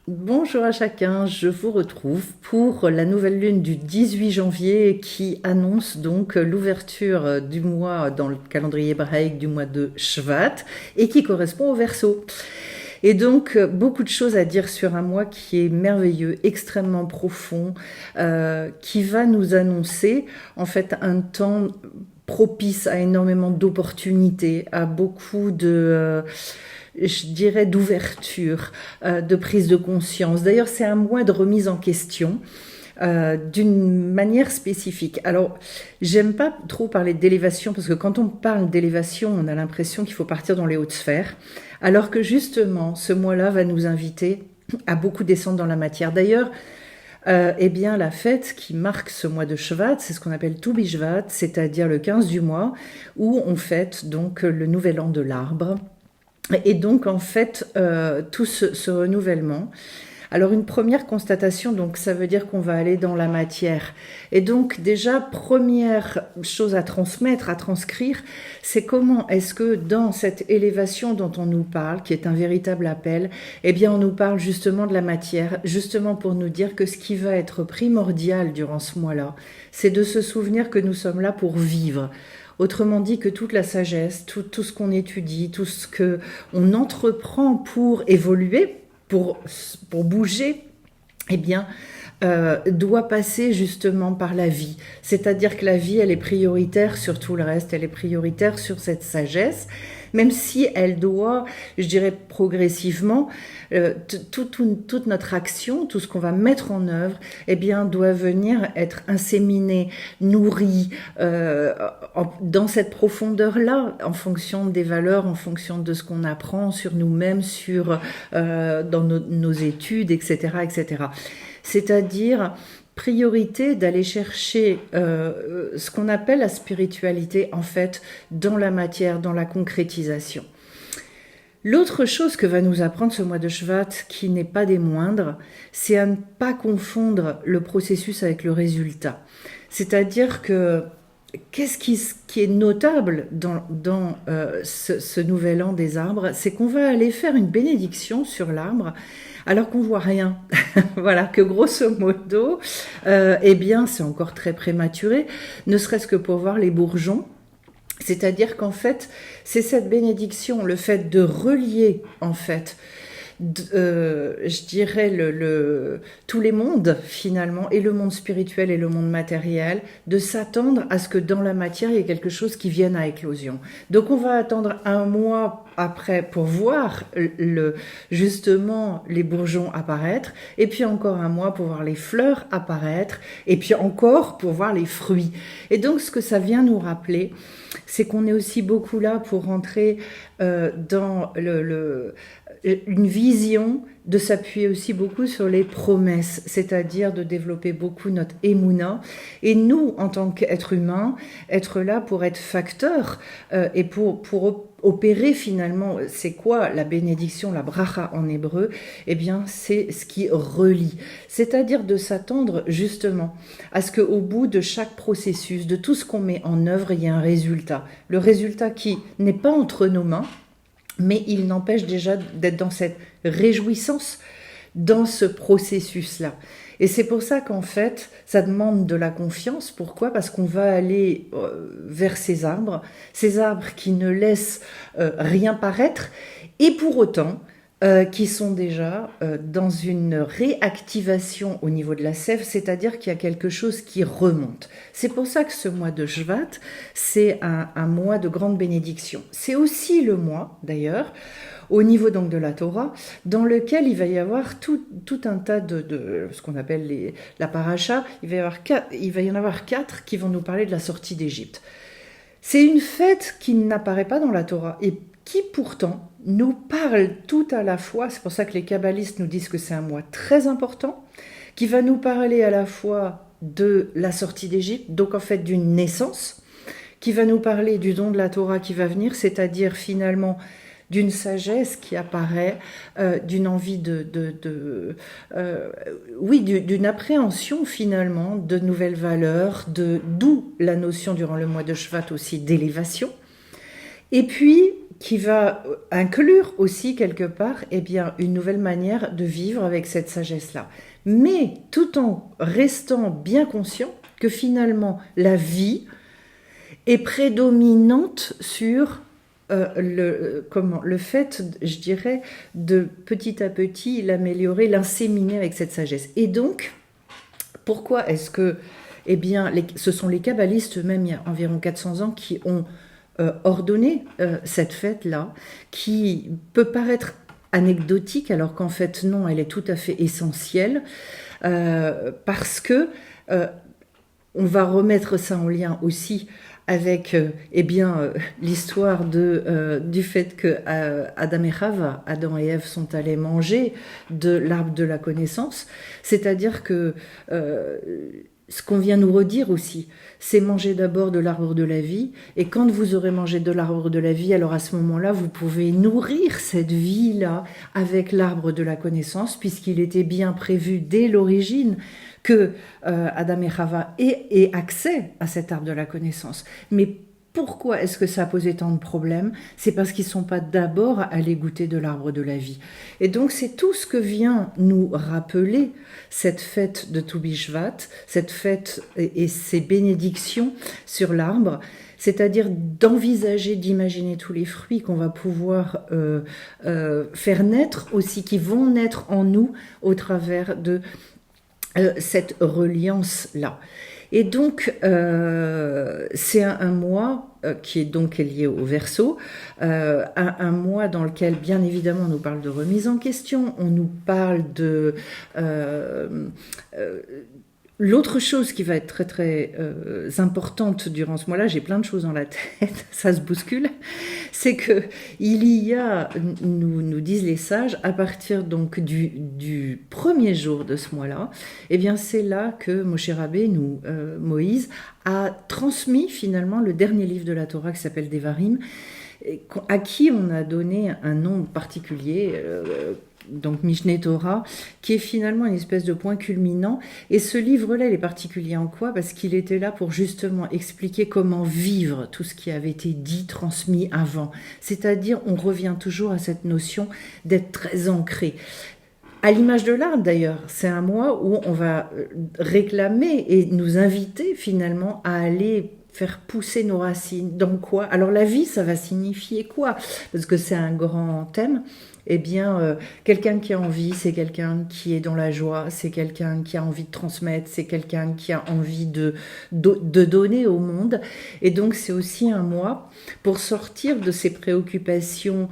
Bonjour à chacun, je vous retrouve pour la nouvelle lune du 18 janvier qui annonce donc l'ouverture du mois dans le calendrier hébraïque du mois de Shvat et qui correspond au Verseau. Et donc beaucoup de choses à dire sur un mois qui est merveilleux, extrêmement profond, qui va nous annoncer en fait un temps propice à énormément d'opportunités, à beaucoup de je dirais, d'ouverture, de prise de conscience. D'ailleurs, c'est un mois de remise en question. D'une manière spécifique. Alors, j'aime pas trop parler d'élévation parce que quand on parle d'élévation, on a l'impression qu'il faut partir dans les hautes sphères, alors que justement, ce mois-là va nous inviter à beaucoup descendre dans la matière. D'ailleurs, eh bien, la fête qui marque ce mois de Shvat, c'est ce qu'on appelle Tu B'Shvat, c'est-à-dire le 15 du mois, où on fête donc le nouvel an de l'arbre. Et donc, en fait, tout ce renouvellement. Alors, une première constatation, donc, ça veut dire qu'on va aller dans la matière. Et donc, déjà, première chose à transmettre, à transcrire, c'est comment est-ce que dans cette élévation dont on nous parle, qui est un véritable appel, eh bien, on nous parle justement de la matière, justement pour nous dire que ce qui va être primordial durant ce mois-là, c'est de se souvenir que nous sommes là pour vivre. Autrement dit que toute la sagesse, tout ce qu'on étudie, tout ce qu'on entreprend pour évoluer, pour bouger, eh bien, doit passer justement par la vie. C'est-à-dire que la vie, elle est prioritaire sur tout le reste, elle est prioritaire sur cette sagesse, même si elle doit, je dirais progressivement, toute notre action, tout ce qu'on va mettre en œuvre, eh bien, doit venir être inséminé, nourri dans cette profondeur-là, en fonction des valeurs, en fonction de ce qu'on apprend sur nous-mêmes, dans nos études, etc., etc. C'est-à-dire priorité d'aller chercher ce qu'on appelle la spiritualité, en fait, dans la matière, dans la concrétisation. L'autre chose que va nous apprendre ce mois de Shvat, qui n'est pas des moindres, c'est à ne pas confondre le processus avec le résultat. C'est-à-dire que qu'est-ce qui est notable dans ce nouvel an des arbres, c'est qu'on va aller faire une bénédiction sur l'arbre alors qu'on voit rien. Voilà, que grosso modo, eh bien, c'est encore très prématuré, ne serait-ce que pour voir les bourgeons. C'est-à-dire qu'en fait, c'est cette bénédiction, le fait de relier, en fait, je dirais, tous les mondes, finalement, et le monde spirituel et le monde matériel, de s'attendre à ce que dans la matière, il y ait quelque chose qui vienne à éclosion. Donc, on va attendre un mois après pour voir justement les bourgeons apparaître, et puis encore un mois pour voir les fleurs apparaître, et puis encore pour voir les fruits. Et donc, ce que ça vient nous rappeler, c'est qu'on est aussi beaucoup là pour rentrer dans une vision, de s'appuyer aussi beaucoup sur les promesses, c'est-à-dire de développer beaucoup notre émouna. Et nous, en tant qu'êtres humains, être là pour être facteurs et pour opérer finalement, c'est quoi la bénédiction, la bracha en hébreu? Eh bien, c'est ce qui relie. C'est-à-dire de s'attendre justement à ce qu'au bout de chaque processus, de tout ce qu'on met en œuvre, il y ait un résultat. Le résultat qui n'est pas entre nos mains, mais il n'empêche déjà d'être dans cette réjouissance, dans ce processus-là. Et c'est pour ça qu'en fait, ça demande de la confiance. Pourquoi? Parce qu'on va aller vers ces arbres qui ne laissent rien paraître, et pour autant, qui sont déjà dans une réactivation au niveau de la sève, c'est-à-dire qu'il y a quelque chose qui remonte. C'est pour ça que ce mois de Shvat, c'est un mois de grande bénédiction. C'est aussi le mois, d'ailleurs, au niveau donc de la Torah, dans lequel il va y avoir tout un tas de ce qu'on appelle la paracha. Il va y en avoir 4 qui vont nous parler de la sortie d'Égypte. C'est une fête qui n'apparaît pas dans la Torah et qui pourtant nous parle tout à la fois, c'est pour ça que les kabbalistes nous disent que c'est un mois très important, qui va nous parler à la fois de la sortie d'Égypte, donc en fait d'une naissance, qui va nous parler du don de la Torah qui va venir, c'est-à-dire finalement d'une sagesse qui apparaît, d'une envie d'une appréhension finalement de nouvelles valeurs, d'où la notion durant le mois de Shvat aussi d'élévation, et puis qui va inclure aussi quelque part eh bien, une nouvelle manière de vivre avec cette sagesse-là. Mais tout en restant bien conscient que finalement la vie est prédominante sur le fait, je dirais, de petit à petit l'améliorer, l'inséminer avec cette sagesse. Et donc, pourquoi est-ce que, eh bien, ce sont les kabbalistes eux-mêmes, il y a environ 400 ans, qui ont ordonné cette fête-là, qui peut paraître anecdotique, alors qu'en fait, non, elle est tout à fait essentielle, parce que on va remettre ça en lien aussi avec l'histoire du fait que Adam et Ève sont allés manger de l'arbre de la connaissance, c'est-à-dire que ce qu'on vient nous redire aussi, c'est manger d'abord de l'arbre de la vie, et quand vous aurez mangé de l'arbre de la vie, alors à ce moment-là, vous pouvez nourrir cette vie-là avec l'arbre de la connaissance, puisqu'il était bien prévu dès l'origine que Adam et Chava aient accès à cet arbre de la connaissance. Mais pourquoi est-ce que ça a posé tant de problèmes? C'est parce qu'ils ne sont pas d'abord allés goûter de l'arbre de la vie. Et donc c'est tout ce que vient nous rappeler cette fête de Tu Bishvat, cette fête et ces bénédictions sur l'arbre, c'est-à-dire d'envisager, d'imaginer tous les fruits qu'on va pouvoir faire naître aussi, qui vont naître en nous au travers de cette reliance-là. Et donc, c'est un mois qui est donc lié au Verseau, un mois dans lequel, bien évidemment, on nous parle de remise en question, on nous parle de... L'autre chose qui va être très très importante durant ce mois-là, j'ai plein de choses dans la tête, ça se bouscule, c'est que il y a, nous disent les sages, à partir donc du premier jour de ce mois-là, eh bien c'est là que Moshe Rabbeinu, Moïse, a transmis finalement le dernier livre de la Torah qui s'appelle Devarim, à qui on a donné un nom particulier, donc Mishneh Torah, qui est finalement une espèce de point culminant. Et ce livre-là, il est particulier en quoi? Parce qu'il était là pour justement expliquer comment vivre tout ce qui avait été dit, transmis avant. C'est-à-dire, on revient toujours à cette notion d'être très ancré. À l'image de l'arbre d'ailleurs, c'est un mois où on va réclamer et nous inviter finalement à aller faire pousser nos racines. Dans quoi? Alors la vie, ça va signifier quoi? Parce que c'est un grand thème. Eh bien, quelqu'un qui a envie, c'est quelqu'un qui est dans la joie, c'est quelqu'un qui a envie de transmettre, c'est quelqu'un qui a envie de donner au monde. Et donc, c'est aussi un mois pour sortir de ses préoccupations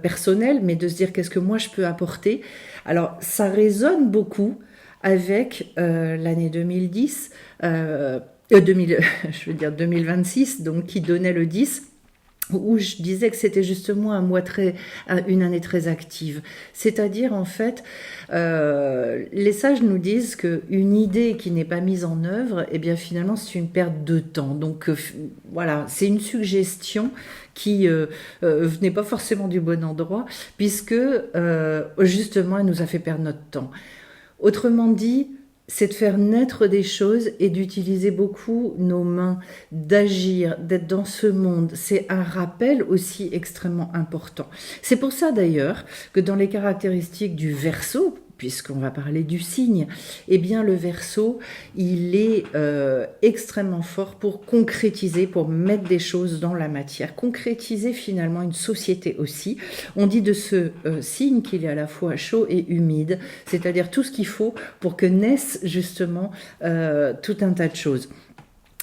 personnelles, mais de se dire qu'est-ce que moi je peux apporter. Alors, ça résonne beaucoup avec l'année 2010, 2026, donc qui donnait le 10, où je disais que c'était justement une année très active. C'est-à-dire, en fait, les sages nous disent qu'une idée qui n'est pas mise en œuvre, eh bien, finalement, c'est une perte de temps. Donc, voilà, c'est une suggestion qui venait pas forcément du bon endroit, puisque, justement, elle nous a fait perdre notre temps. Autrement dit, c'est de faire naître des choses et d'utiliser beaucoup nos mains, d'agir, d'être dans ce monde. C'est un rappel aussi extrêmement important. C'est pour ça d'ailleurs que dans les caractéristiques du Verseau, puisqu'on va parler du signe, eh bien le Verseau, il est extrêmement fort pour concrétiser, pour mettre des choses dans la matière, concrétiser finalement une société aussi. On dit de ce signe qu'il est à la fois chaud et humide, c'est-à-dire tout ce qu'il faut pour que naisse justement tout un tas de choses.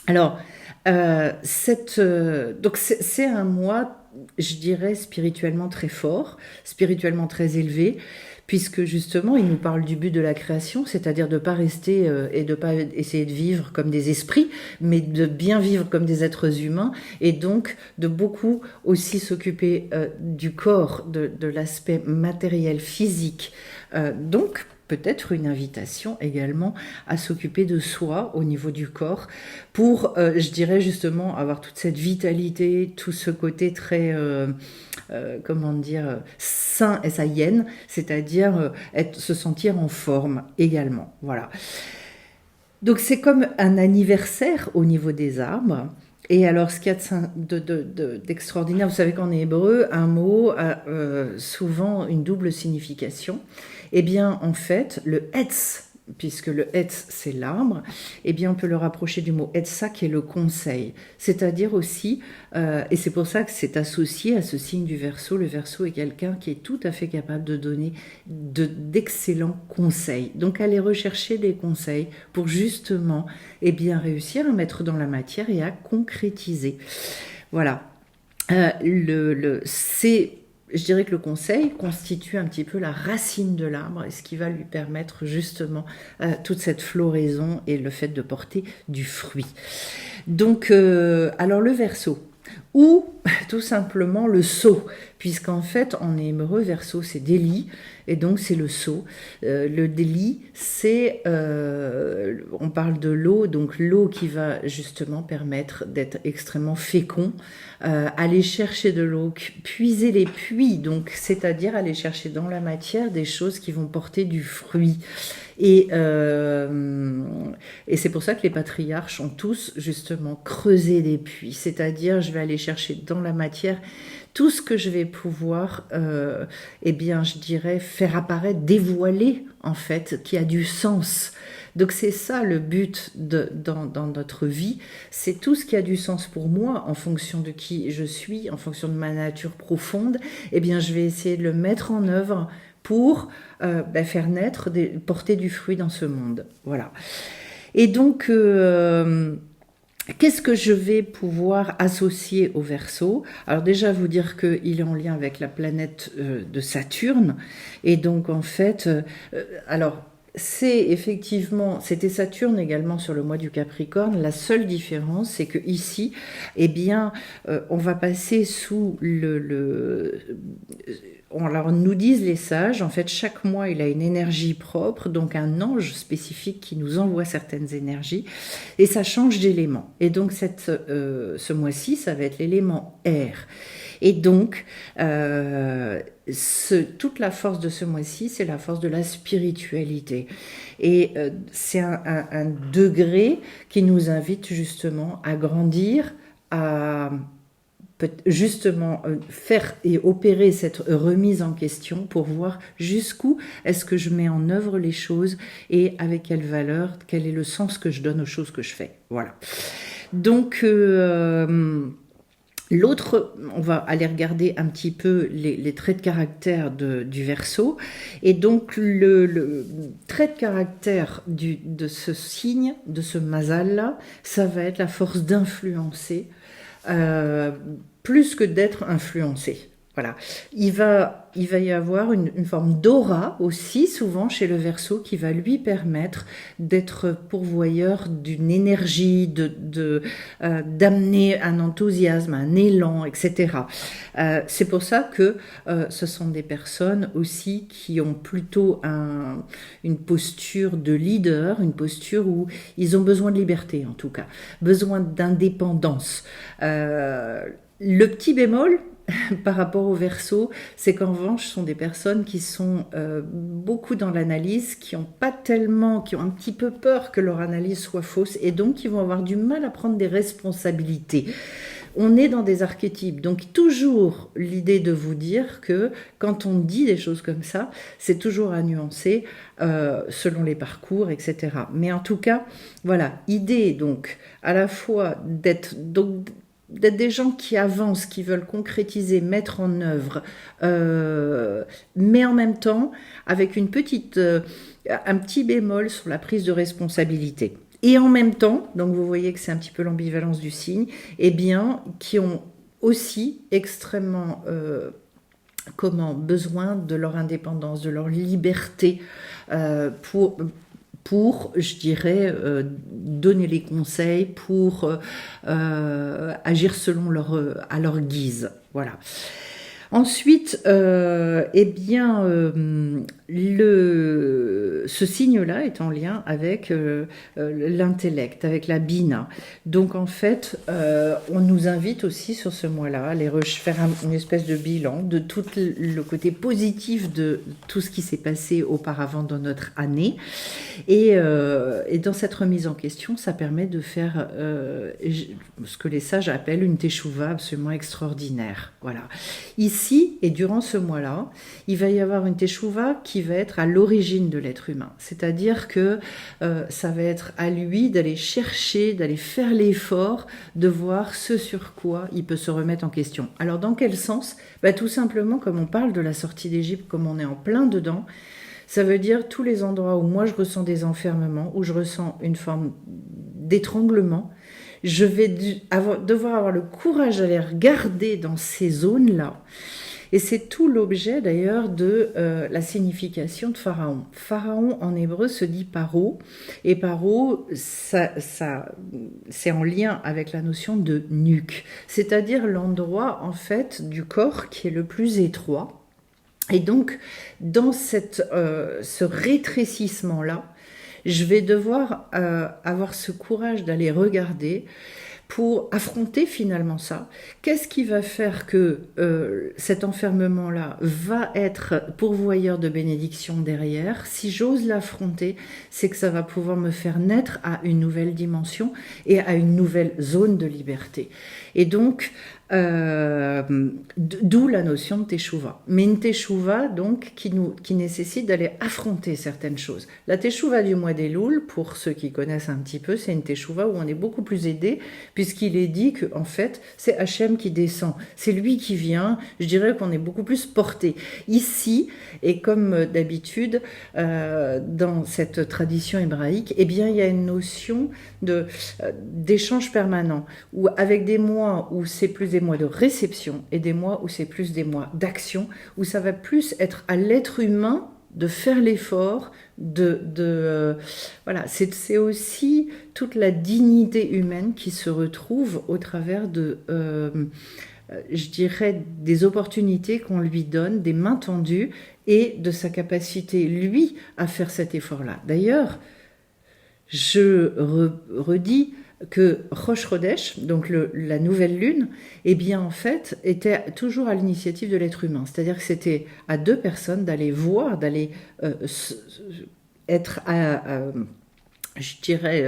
Alors, donc c'est un mois, je dirais, spirituellement très fort, spirituellement très élevé, puisque justement, il nous parle du but de la création, c'est-à-dire de ne pas rester et de ne pas essayer de vivre comme des esprits, mais de bien vivre comme des êtres humains, et donc de beaucoup aussi s'occuper du corps, de l'aspect matériel, physique. Donc, peut-être une invitation également à s'occuper de soi au niveau du corps pour, je dirais justement, avoir toute cette vitalité, tout ce côté très, comment dire, sain et saïenne, c'est-à-dire se sentir en forme également. Voilà. Donc c'est comme un anniversaire au niveau des arbres. Et alors, ce qu'il y a d'extraordinaire, vous savez qu'en hébreu, un mot a souvent une double signification. Eh bien, en fait, le etz, puisque le etz, c'est l'arbre, eh bien, on peut le rapprocher du mot etza, qui est le conseil. C'est-à-dire aussi, et c'est pour ça que c'est associé à ce signe du Verseau. Le Verseau est quelqu'un qui est tout à fait capable de donner d'excellents conseils. Donc, aller rechercher des conseils pour justement, eh bien, réussir à mettre dans la matière et à concrétiser. Voilà. Je dirais que le conseil constitue un petit peu la racine de l'arbre et ce qui va lui permettre justement toute cette floraison et le fait de porter du fruit. Donc, alors le Verseau, ou tout simplement le sceau, puisqu'en fait en hébreu Verseau c'est délit et donc c'est le sceau. Le délit c'est, on parle de l'eau, donc l'eau qui va justement permettre d'être extrêmement fécond, aller chercher de l'eau, puiser les puits, donc c'est-à-dire aller chercher dans la matière des choses qui vont porter du fruit. Et c'est pour ça que les patriarches ont tous justement creusé des puits, c'est-à-dire je vais aller chercher dans la matière tout ce que je vais pouvoir, eh bien, je dirais, faire apparaître, dévoiler, en fait, qui a du sens. Donc c'est ça le but dans notre vie, c'est tout ce qui a du sens pour moi, en fonction de qui je suis, en fonction de ma nature profonde, eh bien, je vais essayer de le mettre en œuvre pour faire naître, porter du fruit dans ce monde. Voilà. Et donc, qu'est-ce que je vais pouvoir associer au Verseau? Alors déjà, vous dire qu'il est en lien avec la planète de Saturne. Et donc, en fait, alors, c'était Saturne également sur le mois du Capricorne. La seule différence, c'est que ici, eh bien, on va passer sous alors, nous disent les sages, en fait, chaque mois, il a une énergie propre, donc un ange spécifique qui nous envoie certaines énergies, et ça change d'élément. Et donc, ce mois-ci, ça va être l'élément air. Et donc, toute la force de ce mois-ci, c'est la force de la spiritualité. Et c'est un degré qui nous invite justement à grandir, à justement faire et opérer cette remise en question pour voir jusqu'où est-ce que je mets en œuvre les choses et avec quelle valeur, quel est le sens que je donne aux choses que je fais. Voilà. Donc, l'autre, on va aller regarder un petit peu les traits de caractère du Verseau. Et donc, le trait de caractère de ce signe, de ce mazal-là, ça va être la force d'influencer, plus que d'être influencé. Voilà. Il va y avoir une forme d'aura aussi, souvent chez le Verseau, qui va lui permettre d'être pourvoyeur d'une énergie, d'amener un enthousiasme, un élan, etc. C'est pour ça que ce sont des personnes aussi qui ont plutôt une posture de leader, une posture où ils ont besoin de liberté en tout cas, besoin d'indépendance. Le petit bémol par rapport au Verseau, c'est qu'en revanche, ce sont des personnes qui sont beaucoup dans l'analyse, qui ont un petit peu peur que leur analyse soit fausse et donc qui vont avoir du mal à prendre des responsabilités. On est dans des archétypes, donc toujours l'idée de vous dire que quand on dit des choses comme ça, c'est toujours à nuancer selon les parcours, etc. Mais en tout cas, voilà, idée donc à la fois d'être des gens qui avancent, qui veulent concrétiser, mettre en œuvre, mais en même temps avec un petit bémol sur la prise de responsabilité. Et en même temps, donc vous voyez que c'est un petit peu l'ambivalence du signe, eh bien, qui ont aussi extrêmement besoin de leur indépendance, de leur liberté pour, je dirais, donner les conseils, pour agir à leur guise. Voilà. Ensuite, eh bien, ce signe-là est en lien avec l'intellect, avec la bina. Donc en fait, on nous invite aussi sur ce mois-là à aller faire une espèce de bilan de tout le côté positif de tout ce qui s'est passé auparavant dans notre année. Et dans cette remise en question, ça permet de faire ce que les sages appellent une teshuva absolument extraordinaire. Voilà. Ici, et durant ce mois-là, il va y avoir une teshuva qui va être à l'origine de l'être humain. C'est-à-dire que ça va être à lui d'aller chercher, d'aller faire l'effort de voir ce sur quoi il peut se remettre en question. Alors dans quel sens ? Tout simplement, comme on parle de la sortie d'Égypte, comme on est en plein dedans, ça veut dire tous les endroits où moi je ressens des enfermements, où je ressens une forme d'étranglement, je vais devoir avoir le courage d'aller regarder dans ces zones-là. Et c'est tout l'objet d'ailleurs de la signification de Pharaon. Pharaon en hébreu se dit paro, et paro, ça, c'est en lien avec la notion de nuque, c'est-à-dire l'endroit en fait du corps qui est le plus étroit. Et donc, dans ce rétrécissement-là, je vais devoir avoir ce courage d'aller regarder pour affronter finalement ça. Qu'est-ce qui va faire que cet enfermement-là va être pourvoyeur de bénédiction derrière ? Si j'ose l'affronter, c'est que ça va pouvoir me faire naître à une nouvelle dimension et à une nouvelle zone de liberté. Et donc, d'où la notion de teshuva. Mais une teshuva donc qui nécessite d'aller affronter certaines choses. La teshuva du mois d'Elul, pour ceux qui connaissent un petit peu, c'est une teshuva où on est beaucoup plus aidé, puisqu'il est dit que en fait c'est Hachem qui descend, c'est lui qui vient. Je dirais qu'on est beaucoup plus porté ici, et comme d'habitude dans cette tradition hébraïque, eh bien il y a une notion d'échange permanent, où avec des mois où c'est plus des mois de réception et des mois où c'est plus des mois d'action, où ça va plus être à l'être humain de faire l'effort, voilà, c'est aussi toute la dignité humaine qui se retrouve au travers je dirais, des opportunités qu'on lui donne, des mains tendues, et de sa capacité, lui, à faire cet effort-là. D'ailleurs, je redis que Rosh Chodesh, donc la nouvelle lune, eh bien en fait, était toujours à l'initiative de l'être humain. C'est-à-dire que c'était à deux personnes d'aller voir, d'aller être je dirais,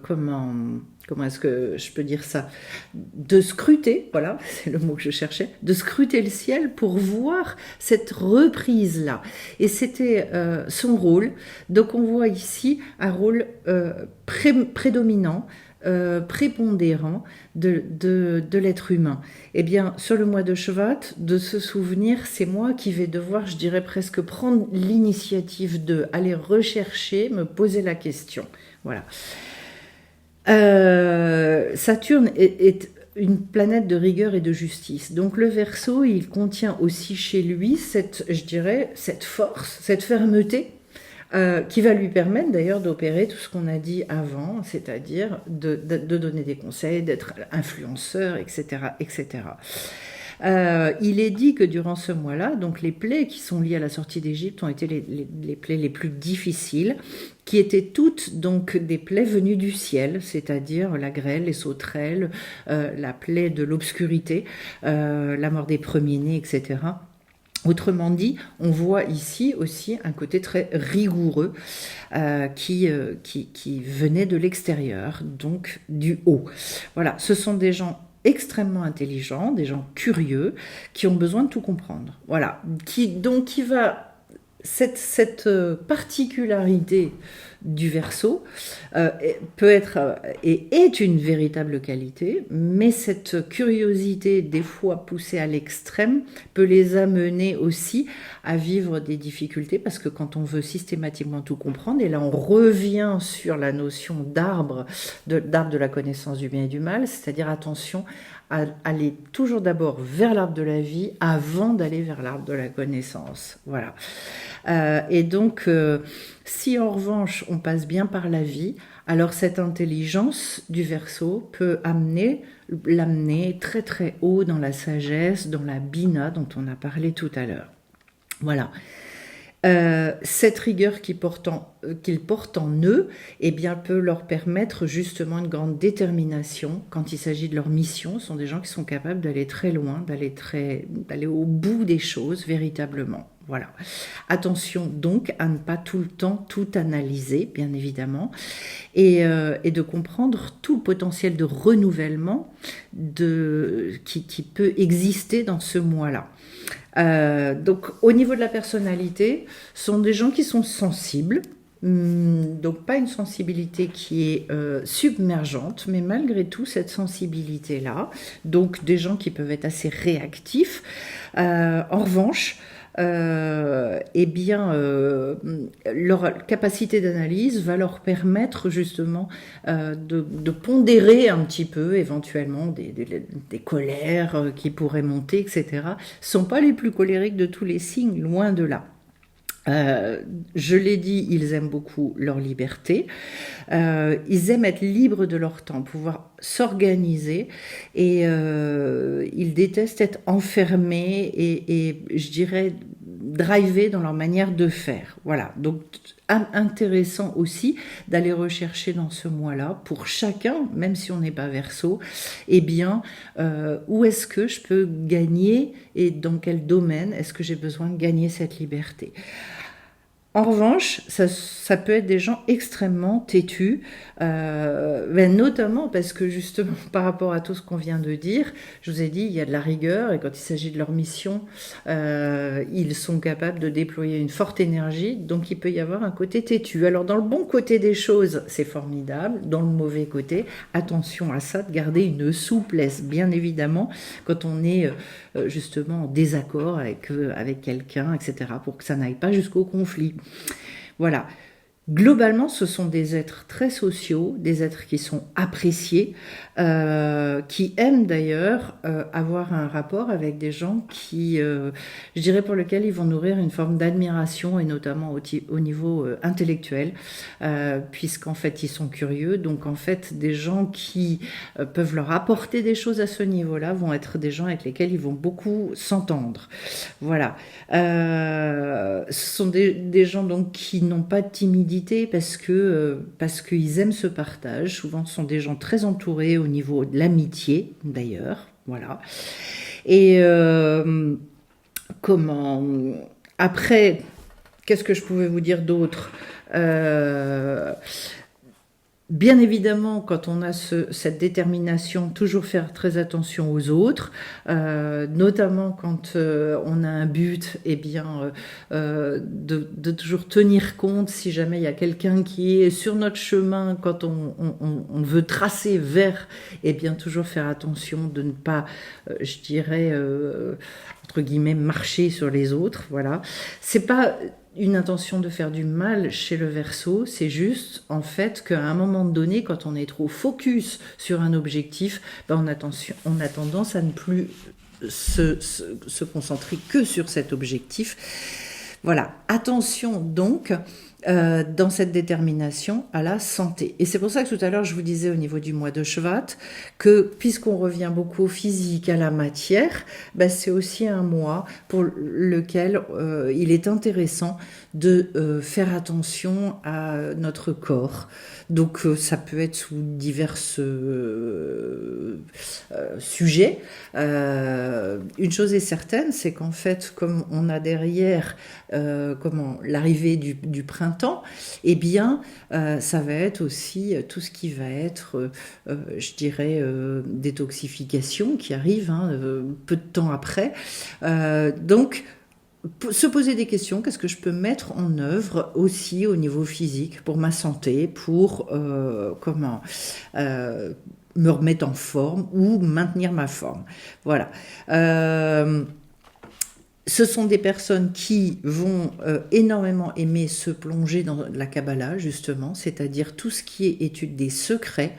comment est-ce que je peux dire ça ? De scruter, voilà, c'est le mot que je cherchais, de scruter le ciel pour voir cette reprise-là. Et c'était son rôle. Donc on voit ici un rôle prédominant, prépondérant de l'être humain. Eh bien, sur le mois de Shvat, de se souvenir, c'est moi qui vais devoir, je dirais presque, prendre l'initiative de aller rechercher, me poser la question. Voilà. Saturne est une planète de rigueur et de justice. Donc le Verseau, il contient aussi chez lui cette force, cette fermeté, qui va lui permettre d'ailleurs d'opérer tout ce qu'on a dit avant, c'est-à-dire de donner des conseils, d'être influenceur, etc., etc. Il est dit que durant ce mois-là, donc les plaies qui sont liées à la sortie d'Égypte ont été les plaies les plus difficiles, qui étaient toutes donc des plaies venues du ciel, c'est-à-dire la grêle, les sauterelles, la plaie de l'obscurité, la mort des premiers-nés, etc. Autrement dit, on voit ici aussi un côté très rigoureux qui venait de l'extérieur, donc du haut. Voilà, ce sont des gens extrêmement intelligents, des gens curieux, qui ont besoin de tout comprendre. Voilà, cette particularité du Verseau peut être et est une véritable qualité, mais cette curiosité, des fois poussée à l'extrême, peut les amener aussi à vivre des difficultés, parce que quand on veut systématiquement tout comprendre, et là on revient sur la notion d'arbre de la connaissance du bien et du mal, c'est-à-dire attention à aller toujours d'abord vers l'arbre de la vie avant d'aller vers l'arbre de la connaissance. Voilà. Et donc, si en revanche on passe bien par la vie, alors cette intelligence du Verseau peut l'amener très très haut dans la sagesse, dans la bina dont on a parlé tout à l'heure. Voilà. Cette rigueur qu'ils portent en eux, eh bien, peut leur permettre justement une grande détermination quand il s'agit de leur mission. Ce sont des gens qui sont capables d'aller très loin, d'aller au bout des choses véritablement. Voilà. Attention donc à ne pas tout le temps tout analyser, bien évidemment, et de comprendre tout le potentiel de renouvellement qui peut exister dans ce mois-là. Donc au niveau de la personnalité, ce sont des gens qui sont sensibles, donc pas une sensibilité qui est submergente, mais malgré tout cette sensibilité-là, donc des gens qui peuvent être assez réactifs. En revanche, eh bien, leur capacité d'analyse va leur permettre justement de pondérer un petit peu éventuellement des colères qui pourraient monter, etc. Ce ne sont pas les plus colériques de tous les signes, loin de là. Je l'ai dit, ils aiment beaucoup leur liberté. Ils aiment être libres de leur temps, pouvoir s'organiser, et ils détestent être enfermés et je dirais drivés dans leur manière de faire. Voilà, donc intéressant aussi d'aller rechercher dans ce mois-là, pour chacun, même si on n'est pas Verseau, eh bien, où est-ce que je peux gagner et dans quel domaine est-ce que j'ai besoin de gagner cette liberté. En revanche, ça peut être des gens extrêmement têtus, notamment parce que justement par rapport à tout ce qu'on vient de dire, je vous ai dit, il y a de la rigueur, et quand il s'agit de leur mission, ils sont capables de déployer une forte énergie, donc il peut y avoir un côté têtu. Alors dans le bon côté des choses, c'est formidable, dans le mauvais côté, attention à ça, de garder une souplesse, bien évidemment, quand on est justement en désaccord avec quelqu'un, etc., pour que ça n'aille pas jusqu'au conflit. Voilà. Globalement, ce sont des êtres très sociaux, des êtres qui sont appréciés, qui aiment d'ailleurs avoir un rapport avec des gens qui, je dirais, pour lesquels ils vont nourrir une forme d'admiration, et notamment au niveau intellectuel, puisqu'en fait ils sont curieux. Donc en fait, des gens qui peuvent leur apporter des choses à ce niveau-là vont être des gens avec lesquels ils vont beaucoup s'entendre. Voilà. Ce sont des gens donc qui n'ont pas de timidité, parce qu'ils aiment ce partage. Souvent, ce sont des gens très entourés au niveau de l'amitié, d'ailleurs. Voilà. Et comment après, qu'est-ce que je pouvais vous dire d'autre? Bien évidemment, quand on a cette détermination, toujours faire très attention aux autres, notamment quand on a un but, eh bien, de toujours tenir compte si jamais il y a quelqu'un qui est sur notre chemin, quand on veut tracer vers, eh bien, toujours faire attention de ne pas, je dirais, entre guillemets, marcher sur les autres. Voilà. C'est pas une intention de faire du mal chez le Verseau, c'est juste en fait qu'à un moment donné, quand on est trop focus sur un objectif, ben on a tendance à ne plus se concentrer que sur cet objectif. Voilà, attention donc dans cette détermination à la santé. Et c'est pour ça que tout à l'heure je vous disais au niveau du mois de Shvat que, puisqu'on revient beaucoup au physique, à la matière, ben c'est aussi un mois pour lequel il est intéressant de faire attention à notre corps. Donc ça peut être sous divers sujets. Une chose est certaine, c'est qu'en fait, comme on a derrière l'arrivée du printemps, eh bien, ça va être aussi tout ce qui va être, je dirais, détoxification qui arrive peu de temps après. Donc, se poser des questions, qu'est-ce que je peux mettre en œuvre aussi au niveau physique pour ma santé, pour me remettre en forme ou maintenir ma forme. Voilà. Ce sont des personnes qui vont énormément aimer se plonger dans la Kabbalah, justement, c'est-à-dire tout ce qui est étude des secrets,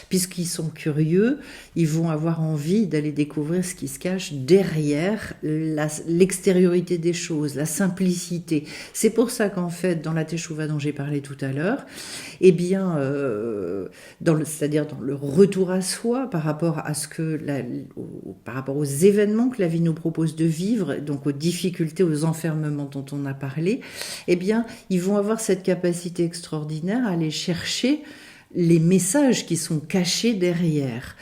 puisqu'ils sont curieux, ils vont avoir envie d'aller découvrir ce qui se cache derrière l'extériorité des choses, la simplicité. C'est pour ça qu'en fait, dans la Teshuvah dont j'ai parlé tout à l'heure, eh bien, c'est-à-dire dans le retour à soi par rapport à par rapport aux événements que la vie nous propose de vivre, donc aux difficultés, aux enfermements dont on a parlé, eh bien, ils vont avoir cette capacité extraordinaire à aller chercher les messages qui sont cachés derrière.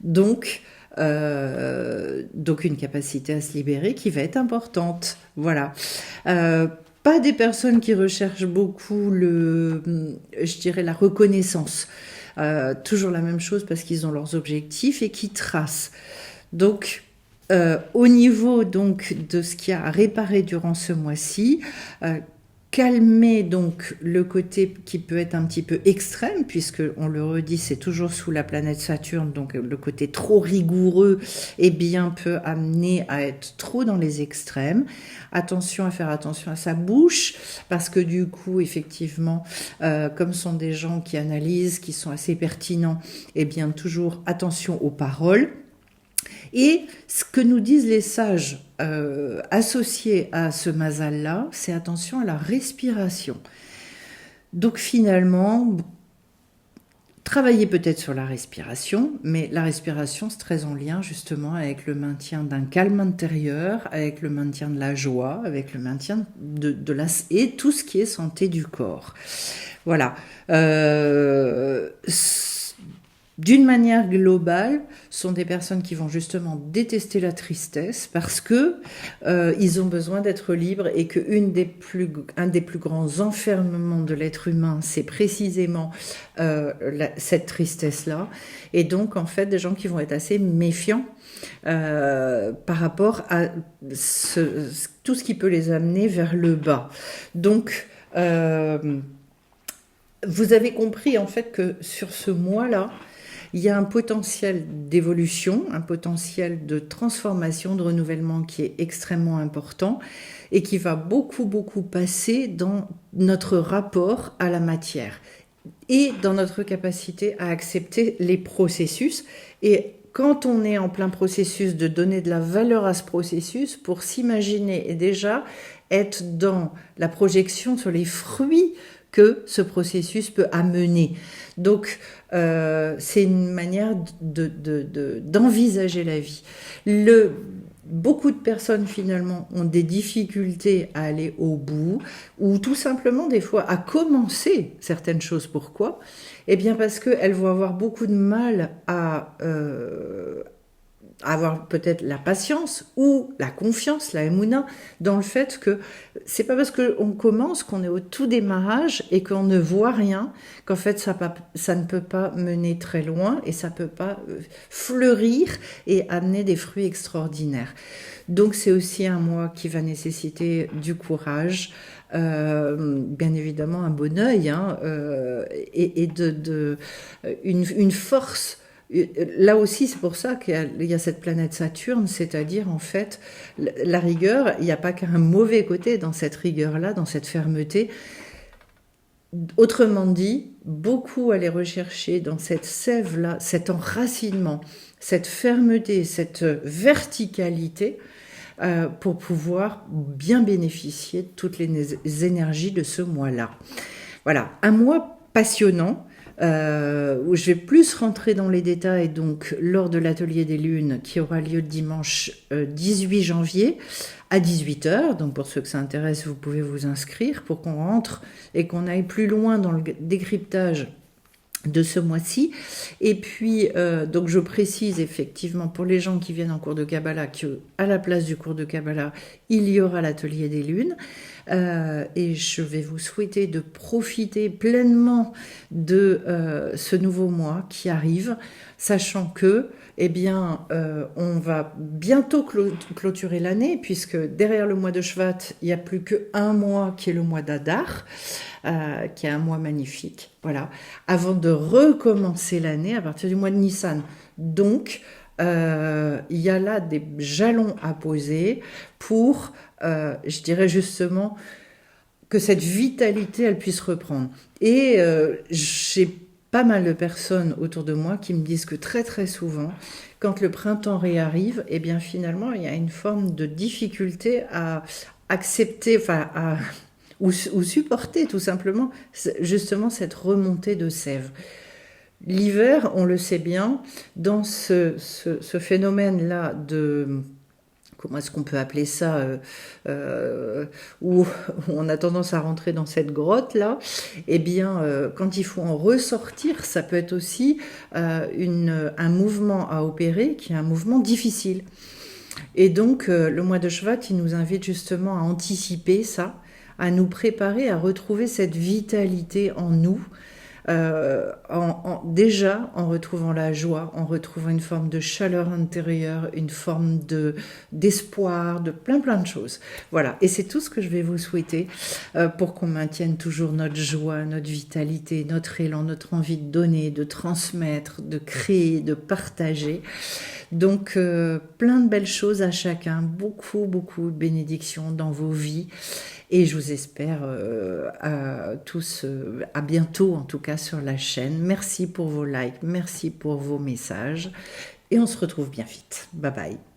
Donc une capacité à se libérer qui va être importante. Voilà. Pas des personnes qui recherchent beaucoup je dirais, la reconnaissance. Toujours la même chose parce qu'ils ont leurs objectifs et qui tracent. Donc, au niveau donc de ce qu'il y a à réparer durant ce mois-ci, calmer donc le côté qui peut être un petit peu extrême, puisque on le redit, c'est toujours sous la planète Saturne, donc le côté trop rigoureux peut amener à être trop dans les extrêmes. Attention à faire attention à sa bouche, parce que du coup, effectivement, comme ce sont des gens qui analysent, qui sont assez pertinents, toujours attention aux paroles. Et ce que nous disent les sages associés à ce mazal-là, c'est attention à la respiration. Donc finalement, travailler peut-être sur la respiration, mais la respiration, c'est très en lien justement avec le maintien d'un calme intérieur, avec le maintien de la joie, avec le maintien et tout ce qui est santé du corps. Voilà. D'une manière globale, sont des personnes qui vont justement détester la tristesse parce que ils ont besoin d'être libres et que un des plus grands enfermements de l'être humain, c'est précisément cette tristesse-là. Et donc, en fait, des gens qui vont être assez méfiants par rapport à tout ce qui peut les amener vers le bas. Donc, vous avez compris en fait que sur ce mois-là, il y a un potentiel d'évolution, un potentiel de transformation, de renouvellement qui est extrêmement important et qui va beaucoup, beaucoup passer dans notre rapport à la matière et dans notre capacité à accepter les processus. Et quand on est en plein processus, de donner de la valeur à ce processus pour s'imaginer et déjà être dans la projection sur les fruits que ce processus peut amener. Donc, c'est une manière d'envisager la vie. Beaucoup de personnes, finalement, ont des difficultés à aller au bout, ou tout simplement, des fois, à commencer certaines choses. Pourquoi ? Eh bien, parce qu'elles vont avoir beaucoup de mal à avoir peut-être la patience ou la confiance, la émouna, dans le fait que c'est pas parce qu'on commence qu'on est au tout démarrage et qu'on ne voit rien qu'en fait ça ne peut pas mener très loin et ça peut pas fleurir et amener des fruits extraordinaires. Donc c'est aussi un mois qui va nécessiter du courage, bien évidemment un bon œil, et une force. Là aussi, c'est pour ça qu'il y a cette planète Saturne, c'est-à-dire en fait la rigueur, il n'y a pas qu'un mauvais côté dans cette rigueur-là, dans cette fermeté. Autrement dit, beaucoup aller rechercher dans cette sève-là, cet enracinement, cette fermeté, cette verticalité, pour pouvoir bien bénéficier de toutes les énergies de ce mois-là. Voilà, un mois passionnant, où je vais plus rentrer dans les détails donc lors de l'atelier des lunes qui aura lieu dimanche 18 janvier à 18h. Donc pour ceux que ça intéresse, vous pouvez vous inscrire pour qu'on rentre et qu'on aille plus loin dans le décryptage de ce mois-ci. Et puis, donc je précise effectivement pour les gens qui viennent en cours de Kabbalah qu'à la place du cours de Kabbalah, il y aura l'atelier des lunes. Et je vais vous souhaiter de profiter pleinement de ce nouveau mois qui arrive, sachant que, on va bientôt clôturer l'année, puisque derrière le mois de Shvat, il n'y a plus qu'un mois qui est le mois d'Adar, qui est un mois magnifique, voilà, avant de recommencer l'année à partir du mois de Nissan. Donc, il y a là des jalons à poser pour, je dirais justement, que cette vitalité, elle puisse reprendre. Et j'ai pas mal de personnes autour de moi qui me disent que très très souvent, quand le printemps réarrive, finalement, il y a une forme de difficulté à accepter, ou supporter tout simplement, justement cette remontée de sève. L'hiver, on le sait bien, dans ce phénomène-là comment est-ce qu'on peut appeler ça, où on a tendance à rentrer dans cette grotte là, eh bien, quand il faut en ressortir, ça peut être aussi un mouvement à opérer qui est un mouvement difficile. Et donc, le mois de Shvat, il nous invite justement à anticiper ça, à nous préparer à retrouver cette vitalité en nous, déjà en retrouvant la joie, en retrouvant une forme de chaleur intérieure, une forme d'espoir, de plein de choses. Voilà, et c'est tout ce que je vais vous souhaiter pour qu'on maintienne toujours notre joie, notre vitalité, notre élan, notre envie de donner, de transmettre, de créer, de partager. Donc, plein de belles choses à chacun, beaucoup de bénédictions dans vos vies. Et je vous espère à tous, à bientôt en tout cas sur la chaîne. Merci pour vos likes, merci pour vos messages. Et on se retrouve bien vite. Bye bye.